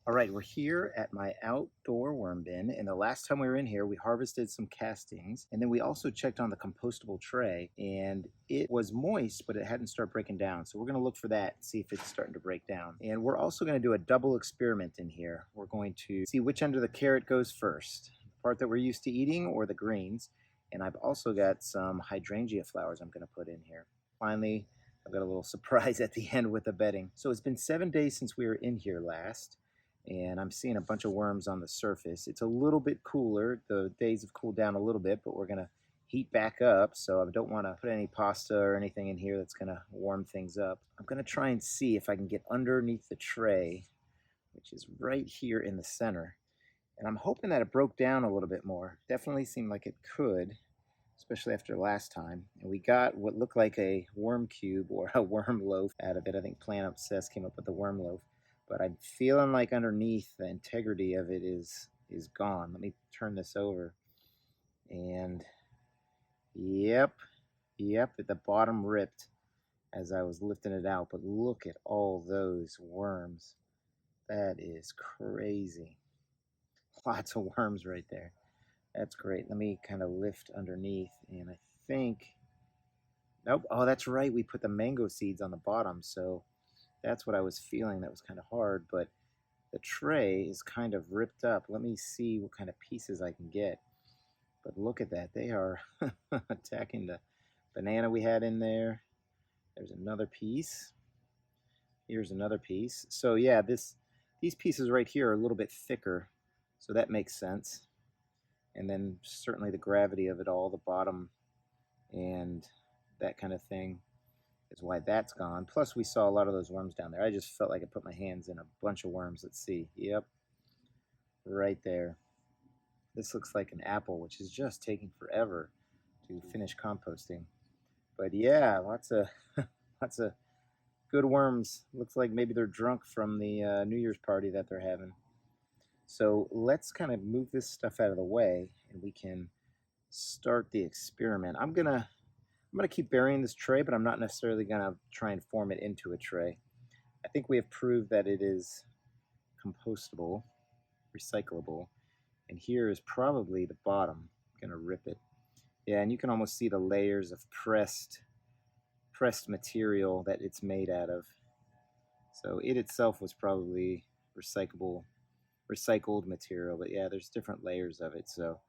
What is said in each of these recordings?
All right, we're here at my outdoor worm bin, and the last time we were in here, we harvested some castings, and then we also checked on the compostable tray, and it was moist, but it hadn't started breaking down. So we're going to look for that and see if it's starting to break down. And we're also going to do a double experiment in here. We're going to see which end of the carrot goes first, the part that we're used to eating or the greens. And I've also got some hydrangea flowers I'm going to put in here. Finally, I've got a little surprise at the end with the bedding. So it's been 7 days since we were in here last, and I'm seeing a bunch of worms on the surface. It's a little bit cooler. The days have cooled down a little bit, but we're gonna heat back up, so I don't want to put any pasta or anything in here that's gonna warm things up. I'm gonna try and see if I can get underneath the tray, which is right here in the center, and I'm hoping that it broke down a little bit more. Definitely seemed like it could, especially after last time. And we got what looked like a worm cube or a worm loaf out of it. I think Plant Obsessed came up with the worm loaf, but I'm feeling like underneath the integrity of it is gone. Let me turn this over, and yep, at the bottom ripped as I was lifting it out. But look at all those worms. That is crazy. Lots of worms right there. That's great. Let me kind of lift underneath, and I think, nope. Oh, that's right. We put the mango seeds on the bottom, so that's what I was feeling. That was kind of hard, but the tray is kind of ripped up. Let me see what kind of pieces I can get. But look at that. They are attacking the banana we had in there. There's another piece. Here's another piece. So yeah, these pieces right here are a little bit thicker, so that makes sense. And then certainly the gravity of it all, the bottom and that kind of thing is why that's gone. Plus we saw a lot of those worms down there. I just felt like I put my hands in a bunch of worms. Let's see. Yep, right there. This looks like an apple, which is just taking forever to finish composting. But yeah, lots of lots of good worms. Looks like maybe they're drunk from the New Year's party that they're having. So let's kind of move this stuff out of the way, and we can start the experiment. I'm gonna keep burying this tray, but I'm not necessarily gonna try and form it into a tray. I think we have proved that it is compostable, recyclable, and here is probably the bottom. I'm gonna rip it. Yeah, and you can almost see the layers of pressed material that it's made out of. So it itself was probably recycled material, but yeah, there's different layers of it. So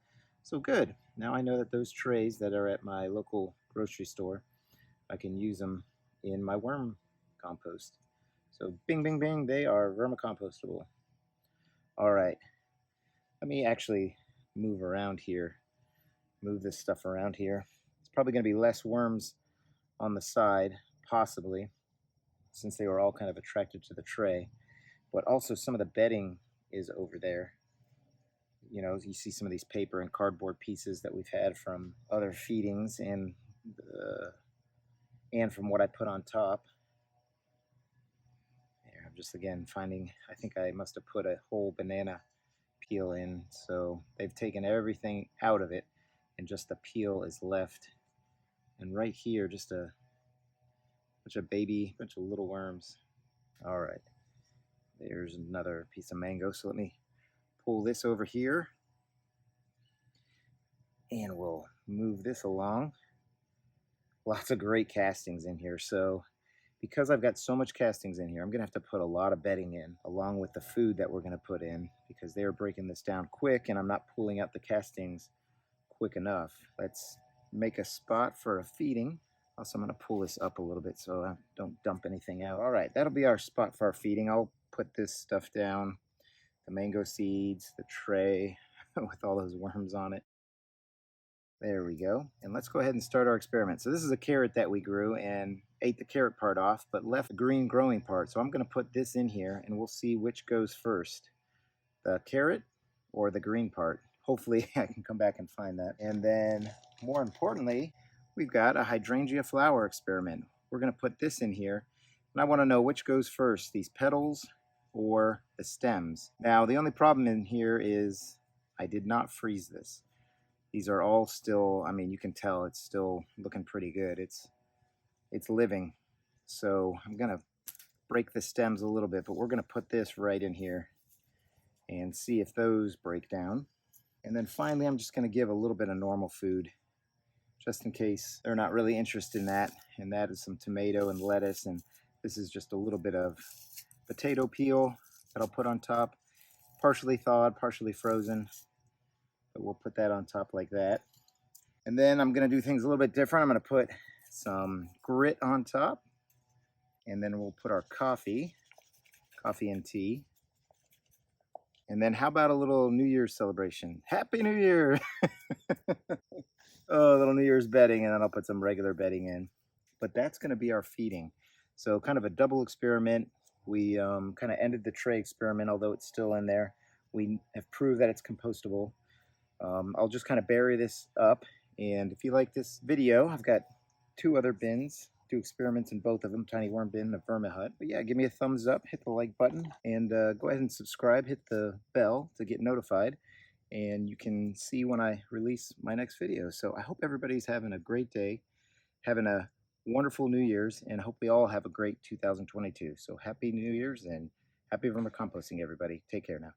good. Now I know that those trays that are at my local grocery store, I can use them in my worm compost. So bing, bing, bing, they are vermicompostable. All right, let me actually move around here, move this stuff around here. It's probably going to be less worms on the side, possibly, since they were all kind of attracted to the tray. But also some of the bedding is over there. You know, you see some of these paper and cardboard pieces that we've had from other feedings, and from what I put on top. Here, I'm just again finding, I think I must have put a whole banana peel in, so they've taken everything out of it and just the peel is left. And right here, just a bunch of little worms. All right, there's another piece of mango. So let me pull this over here, and we'll move this along. Lots of great castings in here. So because I've got so much castings in here, I'm gonna have to put a lot of bedding in along with the food that we're gonna put in, because they're breaking this down quick and I'm not pulling out the castings quick enough. Let's make a spot for a feeding. Also, I'm gonna pull this up a little bit so I don't dump anything out. All right, that'll be our spot for our feeding. I'll put this stuff down, the mango seeds, the tray with all those worms on it. There we go. And let's go ahead and start our experiment. So this is a carrot that we grew and ate the carrot part off, but left the green growing part. So I'm going to put this in here and we'll see which goes first, the carrot or the green part. Hopefully I can come back and find that. And then more importantly, we've got a hydrangea flower experiment. We're going to put this in here, and I want to know which goes first, these petals or the stems. Now, the only problem in here is I did not freeze this. These are all still, I mean, you can tell it's still looking pretty good. It's living. So I'm gonna break the stems a little bit, but we're gonna put this right in here and see if those break down. And then finally, I'm just going to give a little bit of normal food just in case they're not really interested in that. And that is some tomato and lettuce. And this is just a little bit of potato peel that I'll put on top, partially thawed, partially frozen. But we'll put that on top like that. And then I'm going to do things a little bit different. I'm going to put some grit on top. And then we'll put our coffee and tea. And then how about a little New Year's celebration? Happy New Year! Oh, a little New Year's bedding, and then I'll put some regular bedding in. But that's going to be our feeding. So kind of a double experiment. We kind of ended the tray experiment, although it's still in there. We have proved that it's compostable. I'll just kind of bury this up. And if you like this video, I've got 2 other bins. Do experiments in both of them, tiny worm bin and a vermihut. But yeah, give me a thumbs up, hit the like button, and go ahead and subscribe, hit the bell to get notified, and you can see when I release my next video. So I hope everybody's having a great day, having a wonderful New Year's, and I hope we all have a great 2022. So happy New Year's and happy vermicomposting, everybody. Take care now.